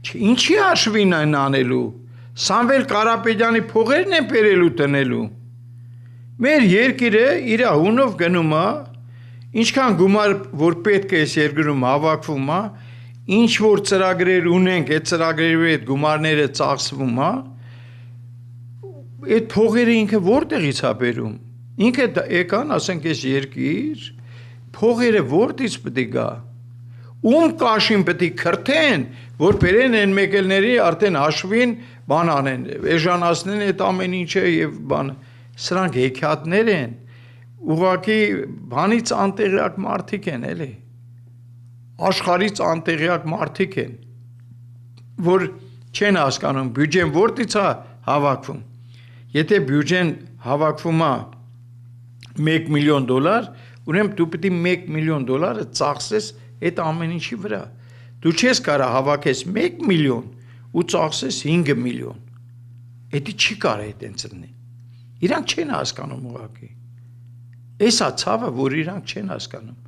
Ինչի հաշվին են անելու։ Սամվել Կարապետյանի փողերն են բերելու տնելու։ Մեր երկիրը իր հունով գնում է, ինչքան գումար որ պետք է այս երկրում հավաքվում է, ինչ որ ծրագրեր ունենք, այդ ծրագրերի հետ գումարները ծախսվում է, այդ փողերը ինքը որտեղից է բերում։ Ինքը եկան, ասենք այս երկիր, փողերը որտից պետք է գա։ Ում կաշին պետք է քրթեն, որ բերեն են մեկելների արդեն հաշվին բան անեն, էժանացնեն այդ ամեն ինչը եւ բան։ Սրանք հեքիաթներ են, ուղղակի բանից անտեղյակ մարդիկ են, էլի։ Աշխարհից անտեղյակ մարդիկ են, որ չեն հասկանում բյուջեն որտից է հավաքվում։ Եթե բյուջեն հավաքվում է $1 միլիոն, ուրեմն դու պետք է $1 միլիոն ծախսես այդ ամեն ինչի վրա։ Դու չես կարող հավաքես 1 միլիոն ու ծախսես 5 միլիոն։ Դա չի կարող այդպես լինի։ Իրանք չեն հասկանում ուղղակի։ Էսա ցավը, որ իրանք չեն հասկանում։